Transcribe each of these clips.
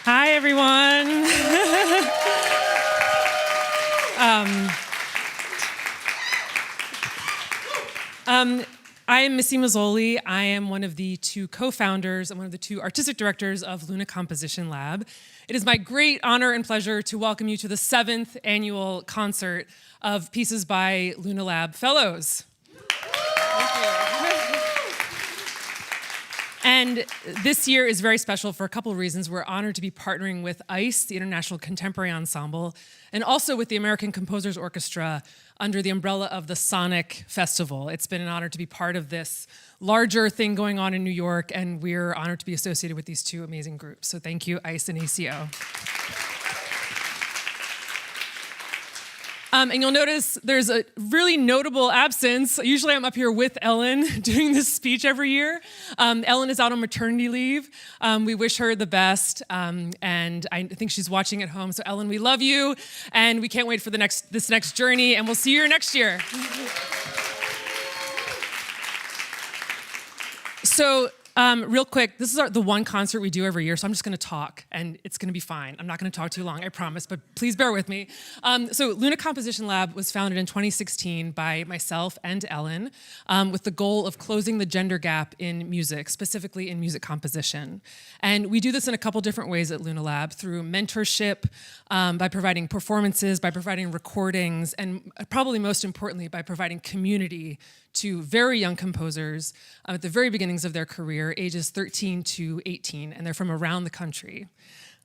Hi, everyone. I am Missy Mazzoli. I am one of the two co-founders and one of the two artistic directors of Luna Composition Lab. It is my great honor and pleasure to welcome you to the 7th annual concert of pieces by Luna Lab Fellows. And this year is very special for a couple of reasons. We're honored to be partnering with ICE, the International Contemporary Ensemble, and also with the American Composers Orchestra under the umbrella of the Sonic Festival. It's been an honor to be part of this larger thing going on in New York, and we're honored to be associated with these two amazing groups. So thank you, ICE and ACO. And you'll notice there's a really notable absence. Usually I'm up here with Ellen doing this speech every year. Ellen is out on maternity leave. We wish her the best, and I think she's watching at home. So Ellen, we love you, and we can't wait for this next journey, and we'll see you here next year. So real quick, this is the one concert we do every year, so I'm just gonna talk, and it's gonna be fine. I'm not gonna talk too long, I promise, but please bear with me. So Luna Composition Lab was founded in 2016 by myself and Ellen with the goal of closing the gender gap in music, specifically in music composition. And we do this in a couple different ways at Luna Lab, through mentorship, by providing performances, by providing recordings, and probably most importantly, by providing community to very young composers at the very beginnings of their career, ages 13 to 18, and they're from around the country.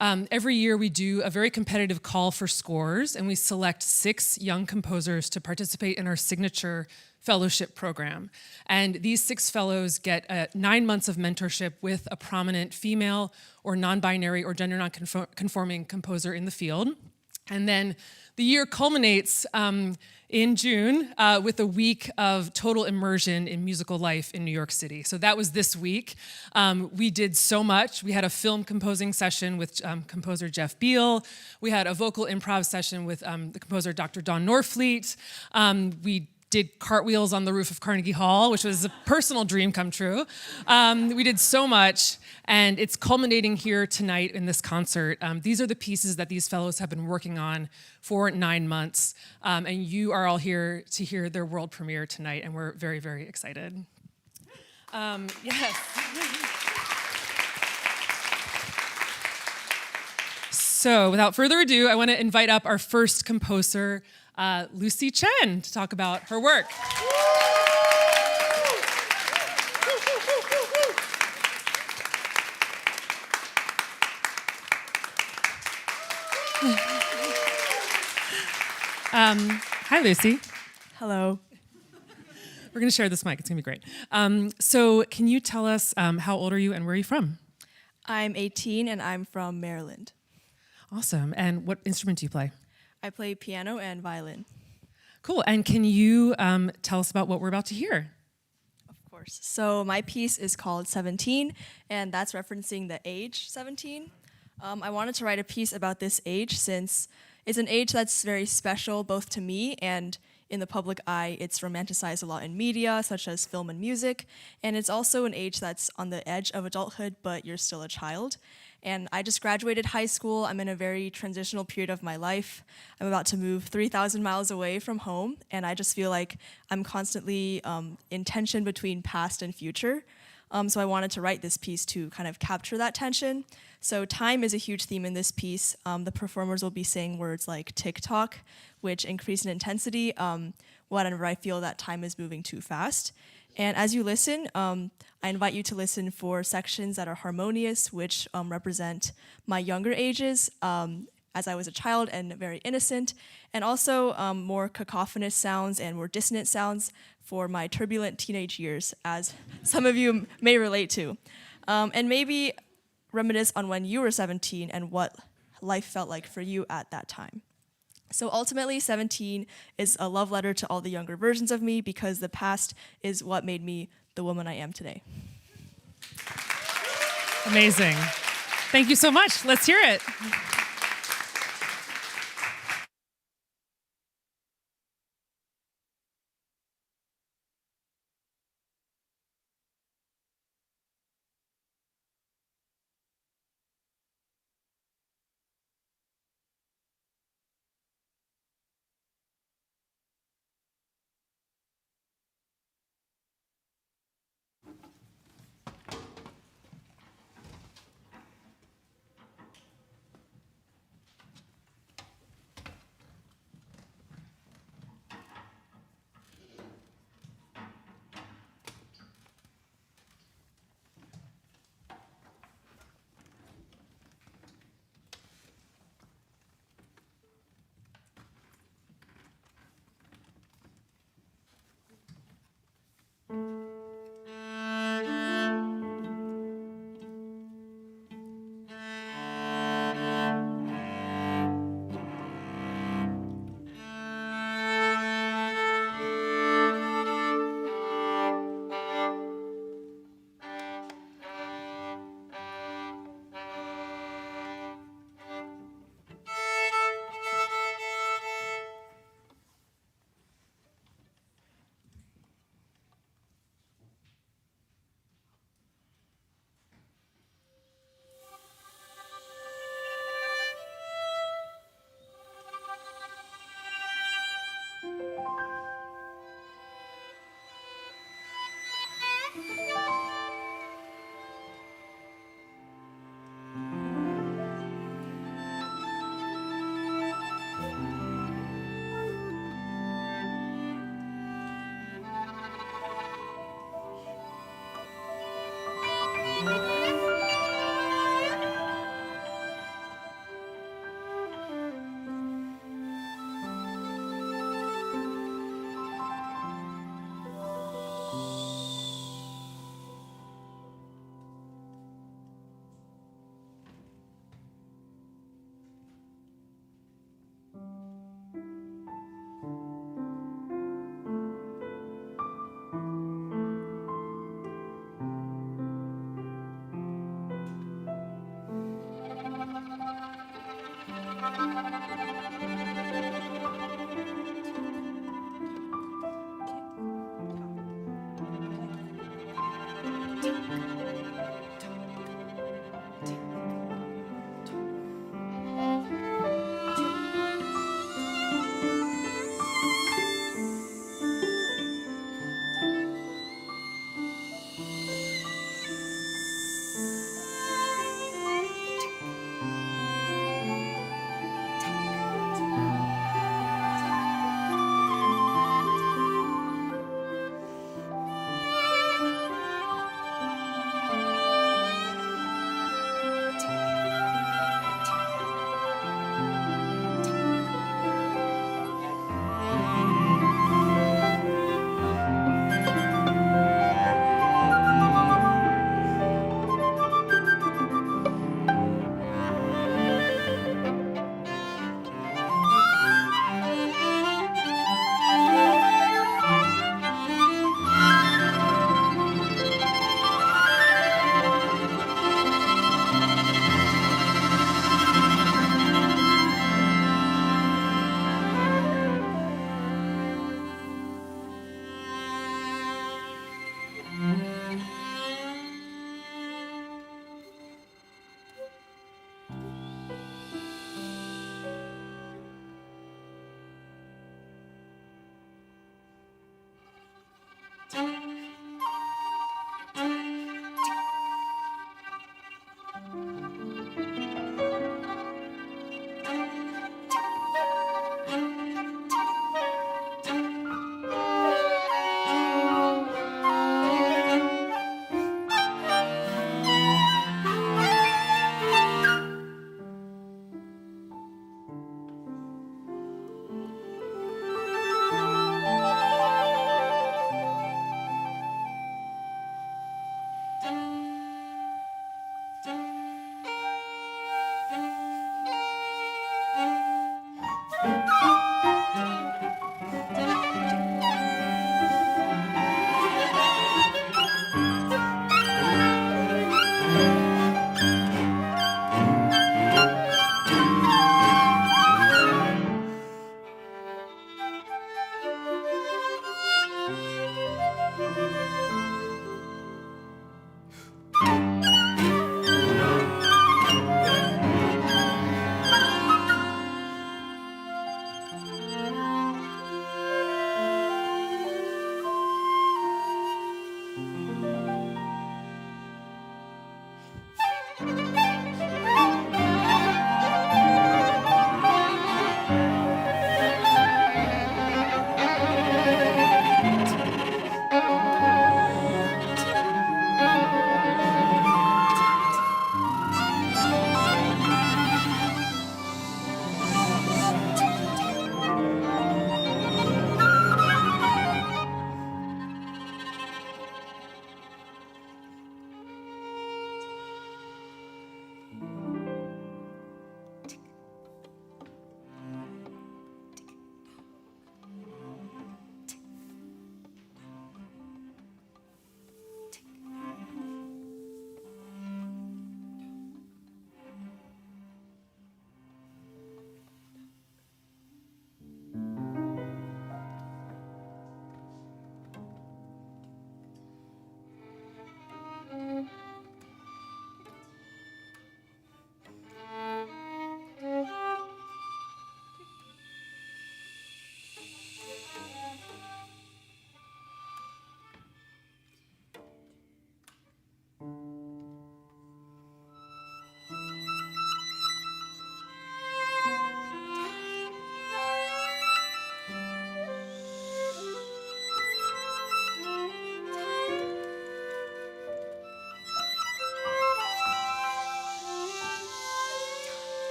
Every year we do a very competitive call for scores, and we select 6 young composers to participate in our signature fellowship program. And these 6 fellows get 9 months of mentorship with a prominent female or non-binary or gender non-conforming composer in the field. And then the year culminates in June with a week of total immersion in musical life in New York City. So that was this week. We did so much. We had a film composing session with composer Jeff Beal. We had a vocal improv session with the composer Dr. Dawn Norfleet. We did cartwheels on the roof of Carnegie Hall, which was a personal dream come true. We did so much, and it's culminating here tonight in this concert. These are the pieces that these fellows have been working on for 9 months, and you are all here to hear their world premiere tonight, and we're very, very excited. Yes. So without further ado, I want to invite up our first composer, Lucy Chen, to talk about her work. Hi, Lucy. Hello. We're going to share this mic. It's going to be great. So can you tell us how old are you and where are you from? I'm 18 and I'm from Maryland. Awesome. And what instrument do you play? I play piano and violin. Cool. And can you tell us about what we're about to hear? Of course. So my piece is called 17, and that's referencing the age 17. I wanted to write a piece about this age since it's an age that's very special both to me and in the public eye. It's romanticized a lot in media, such as film and music, and it's also an age that's on the edge of adulthood, but you're still a child. And I just graduated high school. I'm in a very transitional period of my life. I'm about to move 3,000 miles away from home, and I just feel like I'm constantly in tension between past and future. So I wanted to write this piece to kind of capture that tension. So time is a huge theme in this piece. The performers will be saying words like tick-tock, which increase in intensity whenever I feel that time is moving too fast. And as you listen, I invite you to listen for sections that are harmonious, which represent my younger ages as I was a child and very innocent, and also more cacophonous sounds and more dissonant sounds for my turbulent teenage years, as some of you may relate to. And maybe reminisce on when you were 17 and what life felt like for you at that time. So ultimately, 17 is a love letter to all the younger versions of me because the past is what made me the woman I am today. Amazing. Thank you so much. Let's hear it.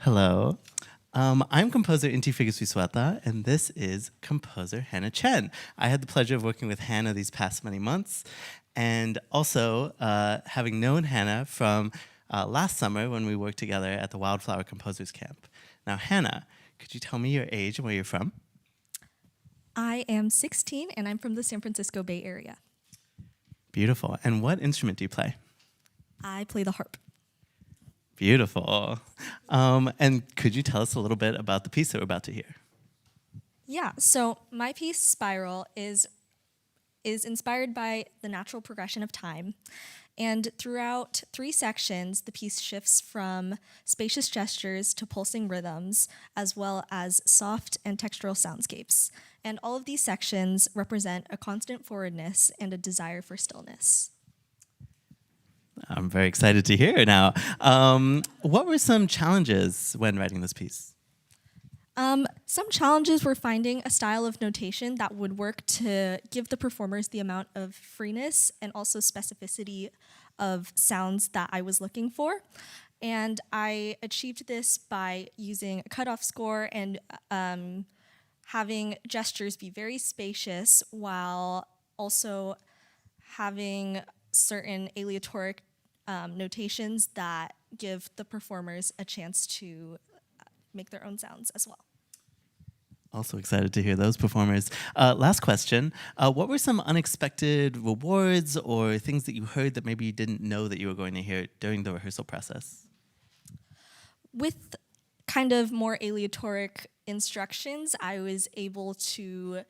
Hello. I'm composer Inti Figiswiswata, and this is composer Hannah Chen. I had the pleasure of working with Hannah these past many months, and also having known Hannah from last summer when we worked together at the Wildflower Composers Camp. Now, Hannah, could you tell me your age and where you're from? I am 16 and I'm from the San Francisco Bay Area. Beautiful. And what instrument do you play? I play the harp. Beautiful. And could you tell us a little bit about the piece that we're about to hear? Yeah, so my piece, Spiral, is inspired by the natural progression of time. And throughout 3 sections, the piece shifts from spacious gestures to pulsing rhythms, as well as soft and textural soundscapes. And all of these sections represent a constant forwardness and a desire for stillness. I'm very excited to hear now. What were some challenges when writing this piece? Some challenges were finding a style of notation that would work to give the performers the amount of freeness and also specificity of sounds that I was looking for. And I achieved this by using a cutoff score and having gestures be very spacious while also having certain aleatoric notations that give the performers a chance to make their own sounds as well. Also excited to hear those performers. Last question. What were some unexpected rewards or things that you heard that maybe you didn't know that you were going to hear during the rehearsal process? With kind of more aleatoric instructions, I was able to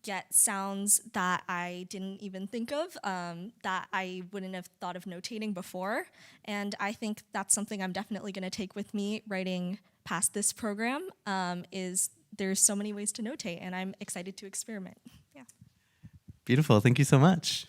get sounds that I didn't even think of, that I wouldn't have thought of notating before. And I think that's something I'm definitely going to take with me writing past this program, is there's so many ways to notate, and I'm excited to experiment. Yeah. Beautiful. Thank you so much.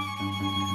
Thank you.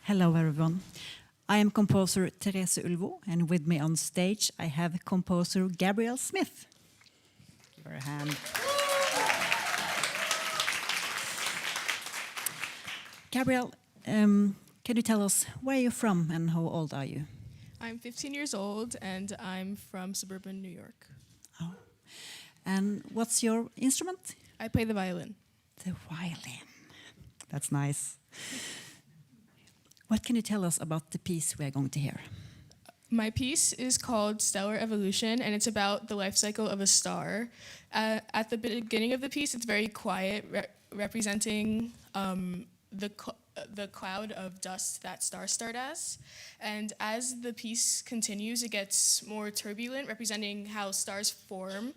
Hello, everyone. I am composer Therese Ulvo, and with me on stage I have composer Gabrielle Smith. Give her a hand. Gabrielle, can you tell us where you're from and how old are you? I'm 15 years old and I'm from suburban New York. Oh. And what's your instrument? I play the violin. The violin. That's nice. What can you tell us about the piece we are going to hear? My piece is called Stellar Evolution, and it's about the life cycle of a star. At the beginning of the piece, it's very quiet, representing the cloud of dust that stars start as. And as the piece continues, it gets more turbulent, representing how stars form.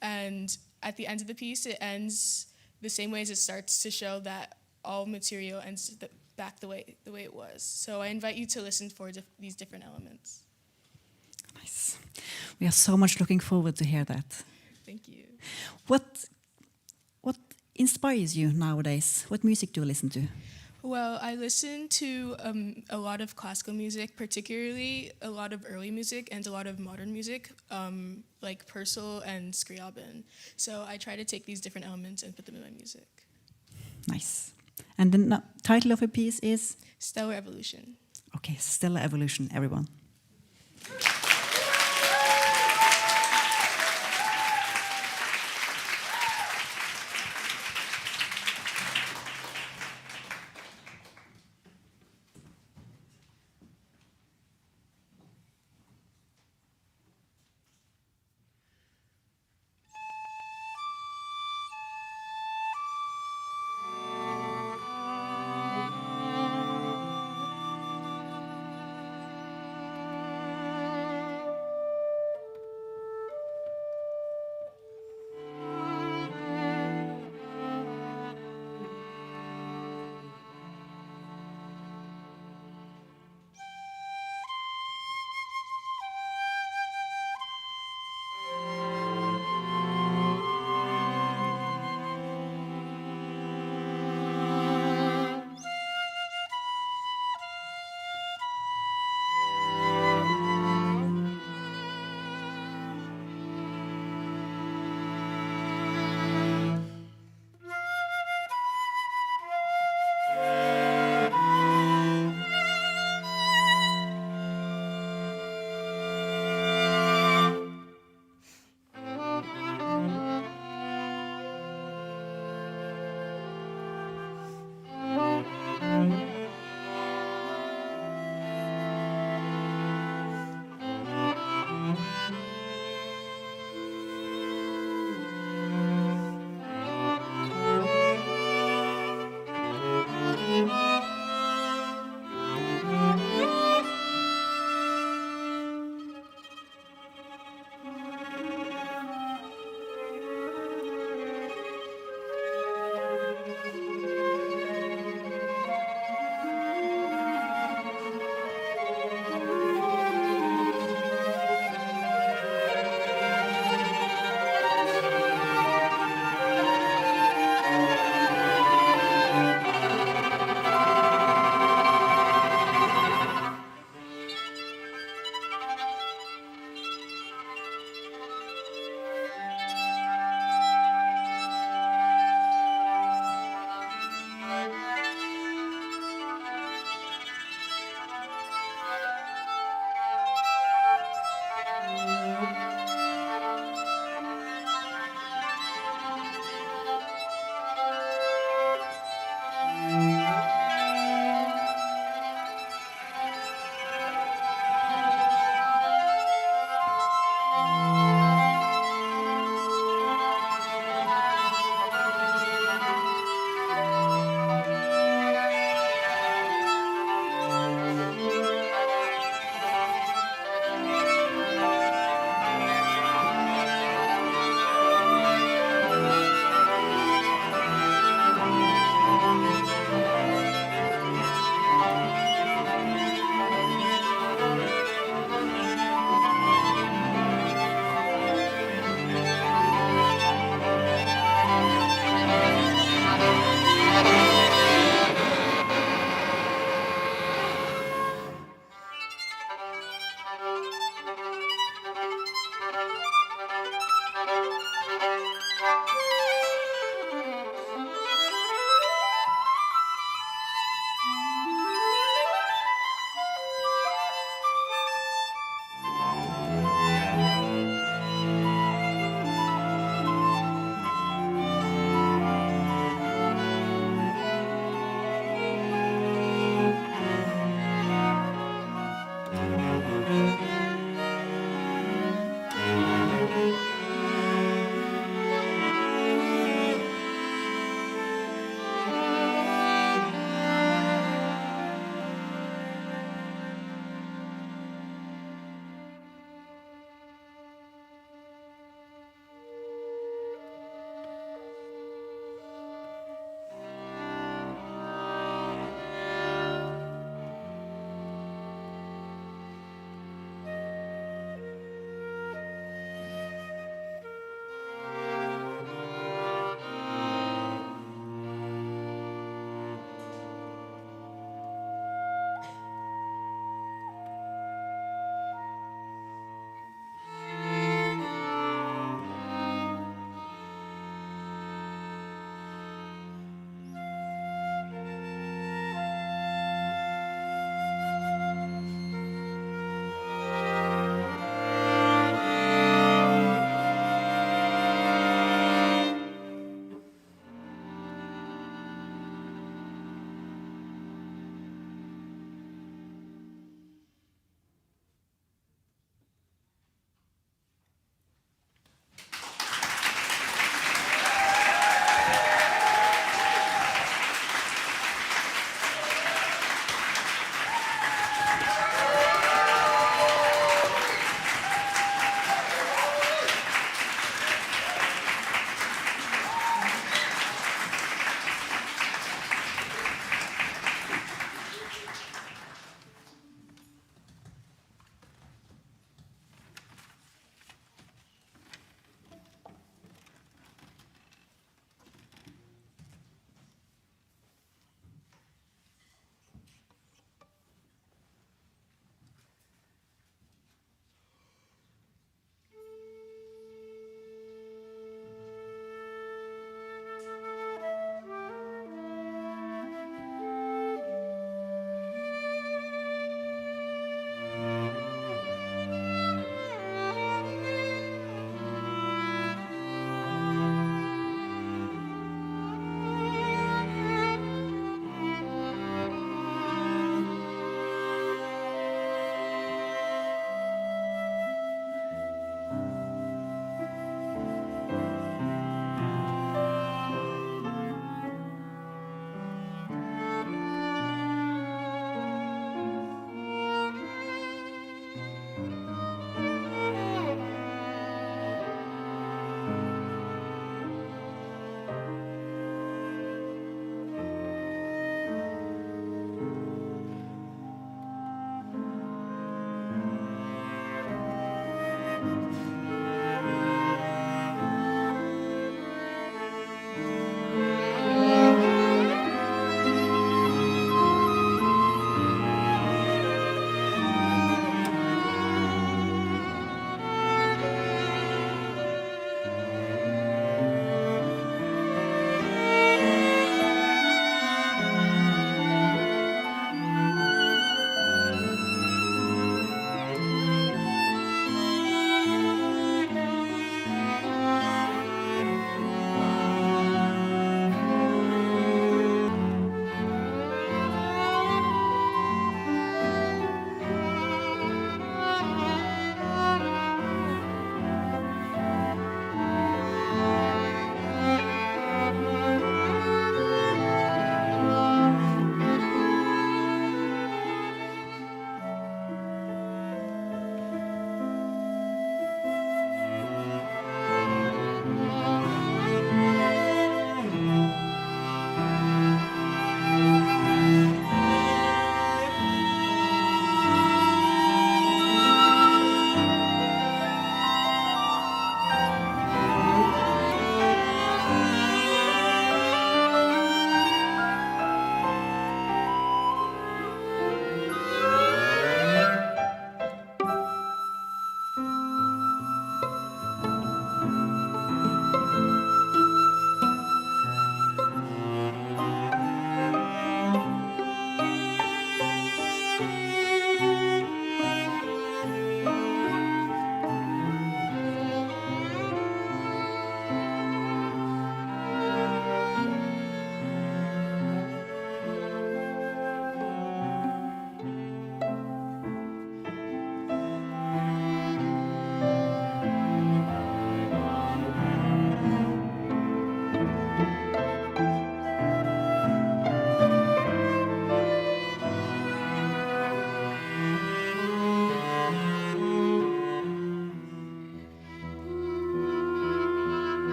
And at the end of the piece, it ends the same way as it starts, to show that all material ends back the way it was. So I invite you to listen for these different elements. Nice. We are so much looking forward to hear that. Thank you. What inspires you nowadays? What music do you listen to? Well, I listen to a lot of classical music, particularly a lot of early music and a lot of modern music, like Purcell and Scriabin. So I try to take these different elements and put them in my music. Nice. And the title of your piece is? Stellar Evolution. Okay, Stellar Evolution, everyone.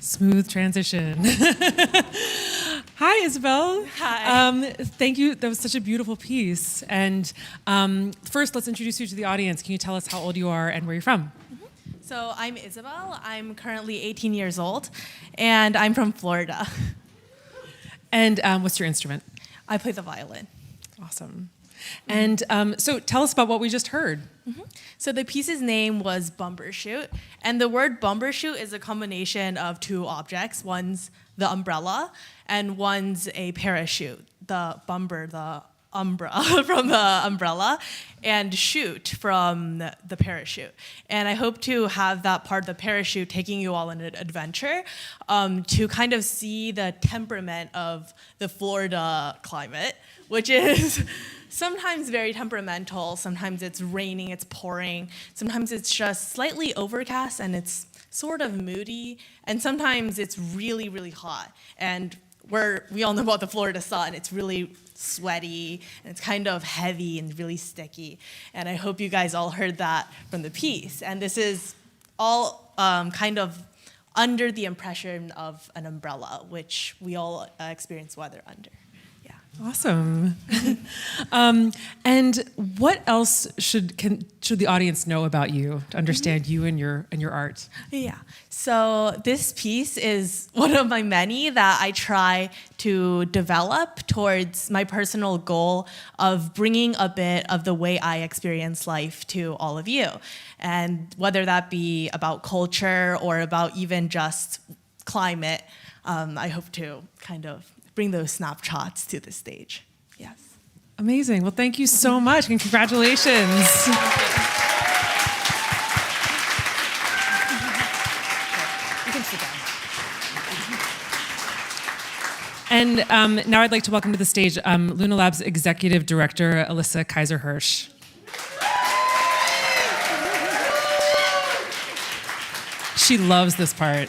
Smooth transition. Hi, Isabelle. Hi. Thank you. That was such a beautiful piece. And first, let's introduce you to the audience. Can you tell us how old you are and where you're from? So I'm Isabelle. I'm currently 18 years old, and I'm from Florida. And what's your instrument? I play the violin. Awesome. And so tell us about what we just heard. So the piece's name was Bumbershoot, and the word Bumbershoot is a combination of two objects. One's the umbrella, and one's a parachute. The umbra from the umbrella, and shoot from the parachute. And I hope to have that part of the parachute taking you all on an adventure to kind of see the temperament of the Florida climate, which is sometimes very temperamental. Sometimes it's raining, it's pouring. Sometimes it's just slightly overcast and it's sort of moody. And sometimes it's really, really hot. And we all know about the Florida sun. It's really sweaty, and it's kind of heavy and really sticky. And I hope you guys all heard that from the piece. And this is all kind of under the impression of an umbrella, which we all experience weather under. Yeah. Awesome. And what else should the audience know about you to understand you and your art? Yeah. So this piece is one of my many that I try to develop towards my personal goal of bringing a bit of the way I experience life to all of you. And whether that be about culture or about even just climate, I hope to kind of bring those snapshots to the stage. Yes. Amazing. Well, thank you so much and congratulations. And now I'd like to welcome to the stage Luna Lab's Executive Director, Alyssa Kaiser-Hirsch. She loves this part.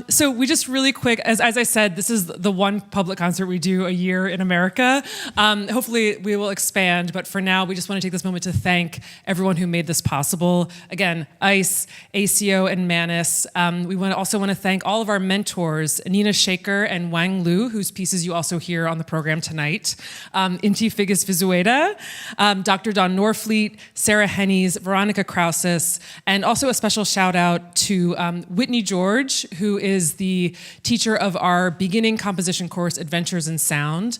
So we just really quick, as I said, this is the one public concert we do a year in America. Hopefully we will expand, but for now we just want to take this moment to thank everyone who made this possible. Again, ICE, ACO, and Manus. We also want to thank all of our mentors, Nina Shekhar and Wang Lu, whose pieces you also hear on the program tonight, Inti Figgis Vizueta, Dr. Don Norfleet, Sarah Hennies, Veronica Krausis, and also a special shout out to Whitney George, who is the teacher of our beginning composition course, Adventures in Sound,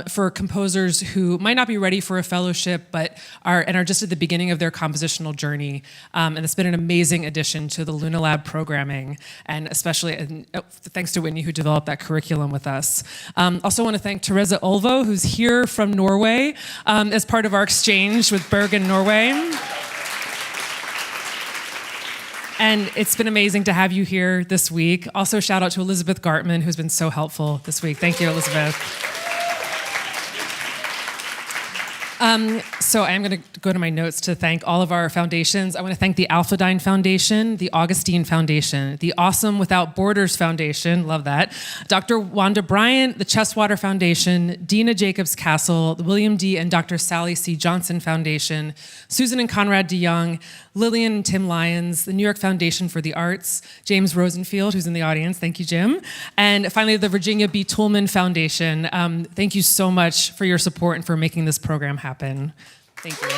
for composers who might not be ready for a fellowship, but are just at the beginning of their compositional journey. And it's been an amazing addition to the Luna Lab programming, and especially thanks to Whitney, who developed that curriculum with us. Also want to thank Teresa Olvo, who's here from Norway, as part of our exchange with Bergen, Norway. And it's been amazing to have you here this week. Also, shout out to Elizabeth Gartman, who's been so helpful this week. Thank you, Elizabeth. So I am going to go to my notes to thank all of our foundations. I want to thank the Alphadyne Foundation, the Augustine Foundation, the Awesome Without Borders Foundation, love that, Dr. Wanda Bryant, the Chesswater Foundation, Dina Jacobs Castle, the William D. and Dr. Sally C. Johnson Foundation, Susan and Conrad DeYoung, Lillian and Tim Lyons, the New York Foundation for the Arts, James Rosenfield, who's in the audience, thank you, Jim, and finally the Virginia B. Toolman Foundation. Thank you so much for your support and for making this program happen. Thank you.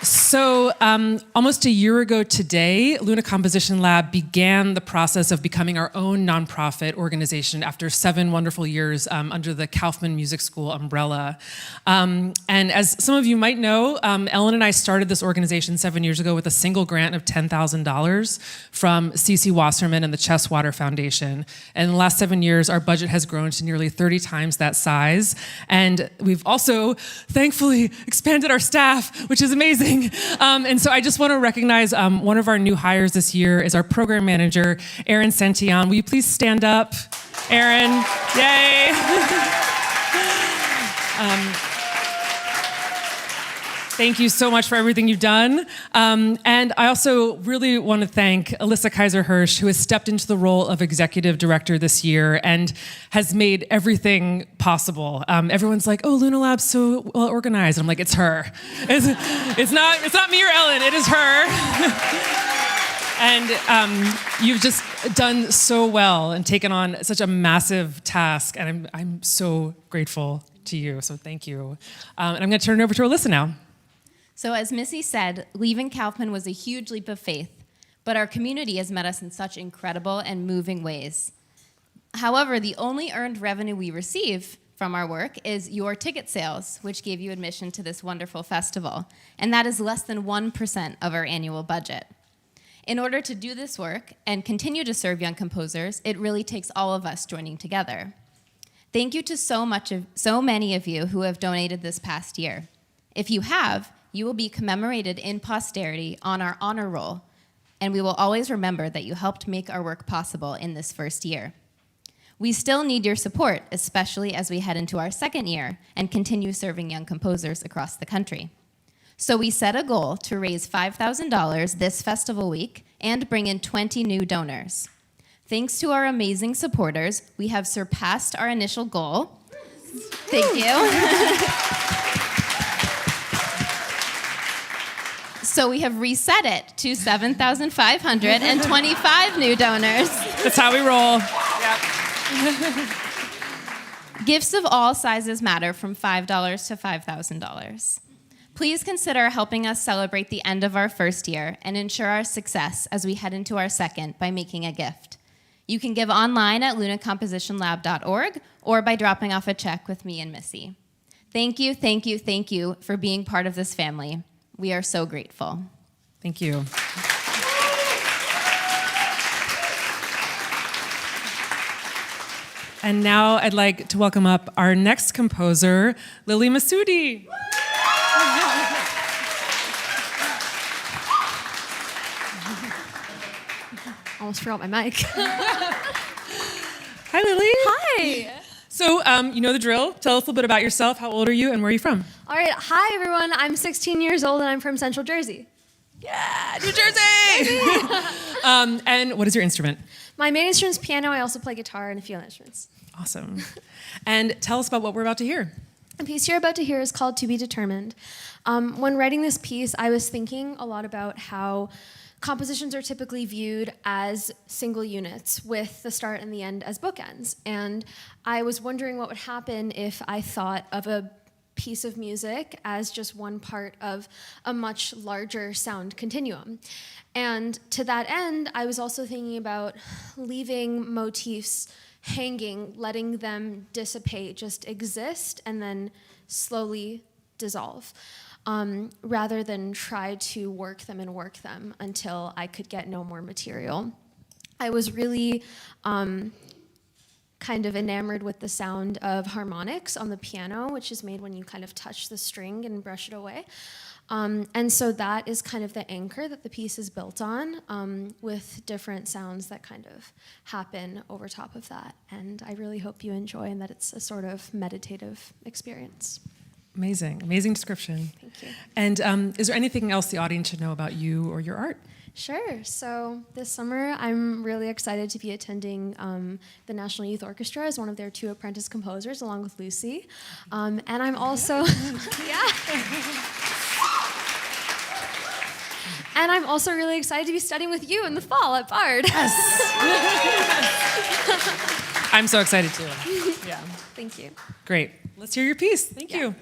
So almost a year ago today, Luna Composition Lab began the process of becoming our own nonprofit organization after 7 wonderful years under the Kaufman Music School umbrella. And as some of you might know, Ellen and I started this organization 7 years ago with a single grant of $10,000 from C.C. Wasserman and the Chesswater Foundation. And in the last 7 years, our budget has grown to nearly 30 times that size. And we've also, thankfully, expanded our staff, which is amazing. And so I just want to recognize one of our new hires this year is our program manager, Erin Santillan. Will you please stand up, Erin? Yay! Thank you so much for everything you've done. And I also really want to thank Alyssa Kaiser-Hirsch, who has stepped into the role of executive director this year and has made everything possible. Everyone's like, oh, Luna Lab's so well organized. I'm like, it's her. It's not me or Ellen, it is her. And you've just done so well and taken on such a massive task, and I'm so grateful to you, so thank you. And I'm gonna turn it over to Alyssa now. So as Missy said, leaving Kaufman was a huge leap of faith, but our community has met us in such incredible and moving ways. However, the only earned revenue we receive from our work is your ticket sales, which gave you admission to this wonderful festival, and that is less than 1% of our annual budget. In order to do this work and continue to serve young composers, it really takes all of us joining together. Thank you to so many of you who have donated this past year. If you have, you will be commemorated in posterity on our honor roll, and we will always remember that you helped make our work possible in this first year. We still need your support, especially as we head into our second year and continue serving young composers across the country. So we set a goal to raise $5,000 this festival week and bring in 20 new donors. Thanks to our amazing supporters, we have surpassed our initial goal. Thank you. So we have reset it to 7,525 new donors. That's how we roll. Yep. Gifts of all sizes matter, from $5 to $5,000. Please consider helping us celebrate the end of our first year and ensure our success as we head into our second by making a gift. You can give online at lunacompositionlab.org or by dropping off a check with me and Missy. Thank you, thank you, thank you for being part of this family. We are so grateful. Thank you. And now I'd like to welcome up our next composer, Lili Masoudi. Almost forgot my mic. Hi, Lili. Hi. So, you know the drill. Tell us a little bit about yourself. How old are you and where are you from? All right. Hi, everyone. I'm 16 years old and I'm from Central Jersey. Yeah, New Jersey! And what is your instrument? My main instrument is piano. I also play guitar and a few other instruments. Awesome. And tell us about what we're about to hear. The piece you're about to hear is called To Be Determined. When writing this piece, I was thinking a lot about how compositions are typically viewed as single units with the start and the end as bookends. And I was wondering what would happen if I thought of a piece of music as just one part of a much larger sound continuum. And to that end, I was also thinking about leaving motifs hanging, letting them dissipate, just exist, and then slowly dissolve. Rather than try to work them until I could get no more material. I was really kind of enamored with the sound of harmonics on the piano, which is made when you kind of touch the string and brush it away. And so that is kind of the anchor that the piece is built on, with different sounds that kind of happen over top of that. And I really hope you enjoy and that it's a sort of meditative experience. Amazing, amazing description. Thank you. And is there anything else the audience should know about you or your art? Sure. So this summer, I'm really excited to be attending the National Youth Orchestra as one of their 2 apprentice composers, along with Lucy. And I'm also, yeah. And I'm also really excited to be studying with you in the fall at Bard. Yes. I'm so excited too. Yeah. Thank you. Great. Let's hear your piece. Thank you.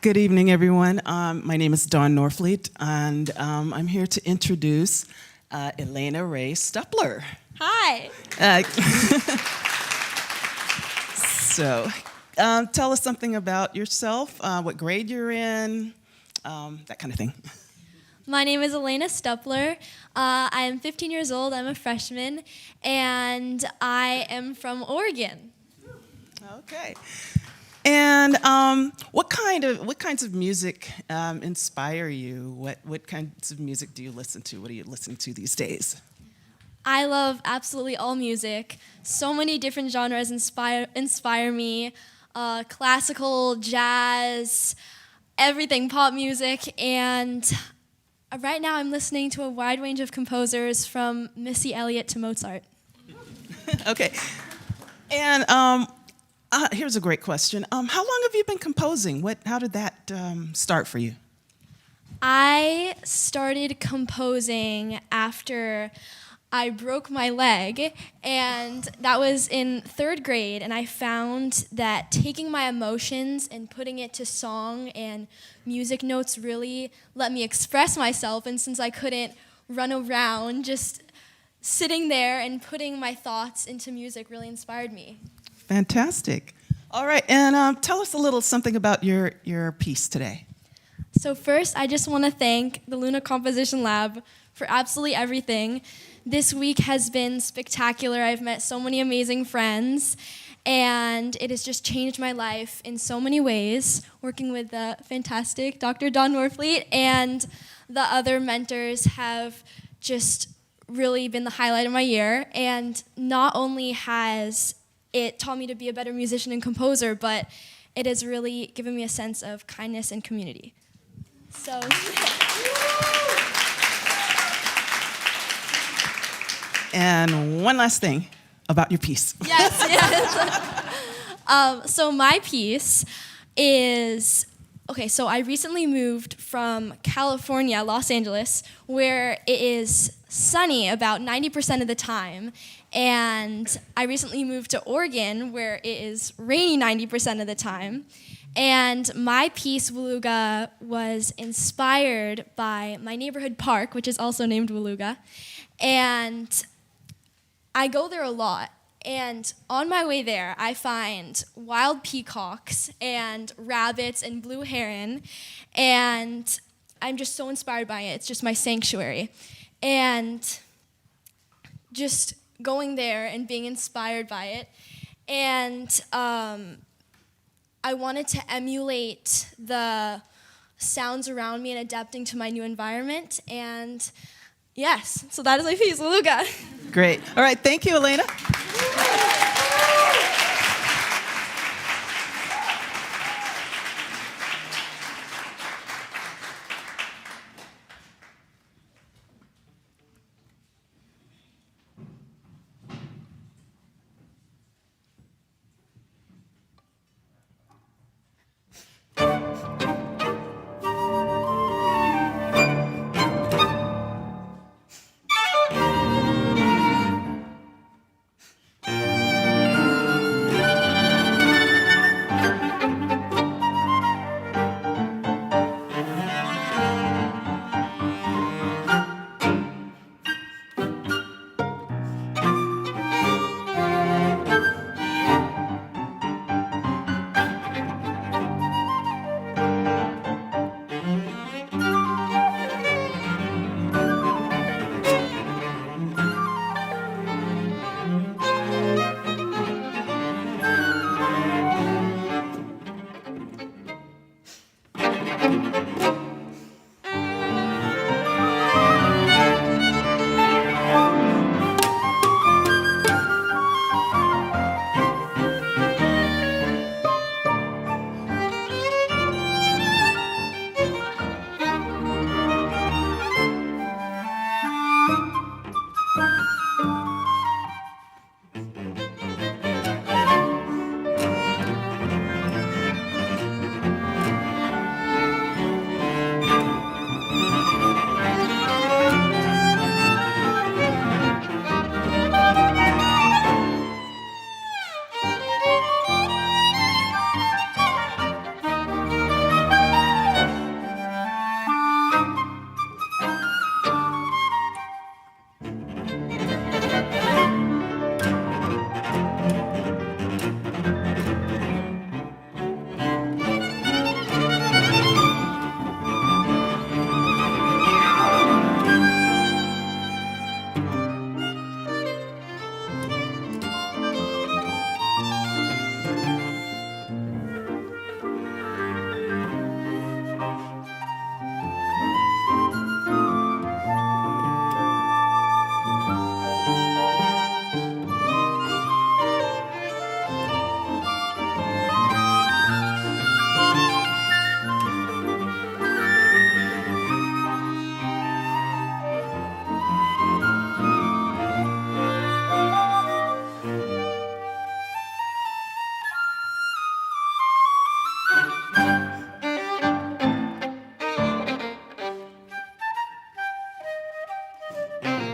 Good evening, everyone. My name is Dawn Norfleet, and I'm here to introduce Elaina Rae Stuppler. Hi. So, tell us something about yourself, what grade you're in, that kind of thing. My name is Elaina Stuppler. I am 15 years old. I'm a freshman, and I am from Oregon. Okay. And what kinds of music inspire you? What kinds of music do you listen to? What are you listening to these days? I love absolutely all music. So many different genres inspire me. Classical, jazz, everything, pop music. And right now I'm listening to a wide range of composers from Missy Elliott to Mozart. Okay. And here's a great question. How long have you been composing? How did that start for you? I started composing after I broke my leg, and that was in 3rd grade, and I found that taking my emotions and putting it to song and music notes really let me express myself, and since I couldn't run around, just sitting there and putting my thoughts into music really inspired me. Fantastic. All right, and tell us a little something about your piece today. So first, I just want to thank the Luna Composition Lab for absolutely everything. This week has been spectacular. I've met so many amazing friends, and it has just changed my life in so many ways, working with the fantastic Dr. Dawn Norfleet, and the other mentors have just really been the highlight of my year. And not only has it taught me to be a better musician and composer, but it has really given me a sense of kindness and community. So. And one last thing about your piece. Yes. So my piece is, okay, so I recently moved from California, Los Angeles, where it is sunny about 90% of the time. And I recently moved to Oregon, where it is rainy 90% of the time. And my piece, Waluga, was inspired by my neighborhood park, which is also named Waluga. And I go there a lot. And on my way there, I find wild peacocks and rabbits and blue heron. And I'm just so inspired by it. It's just my sanctuary. And just going there and being inspired by it. And I wanted to emulate the sounds around me and adapting to my new environment. And yes, so that is my piece, Waluga. Great. All right, thank you, Elaina. Thank you.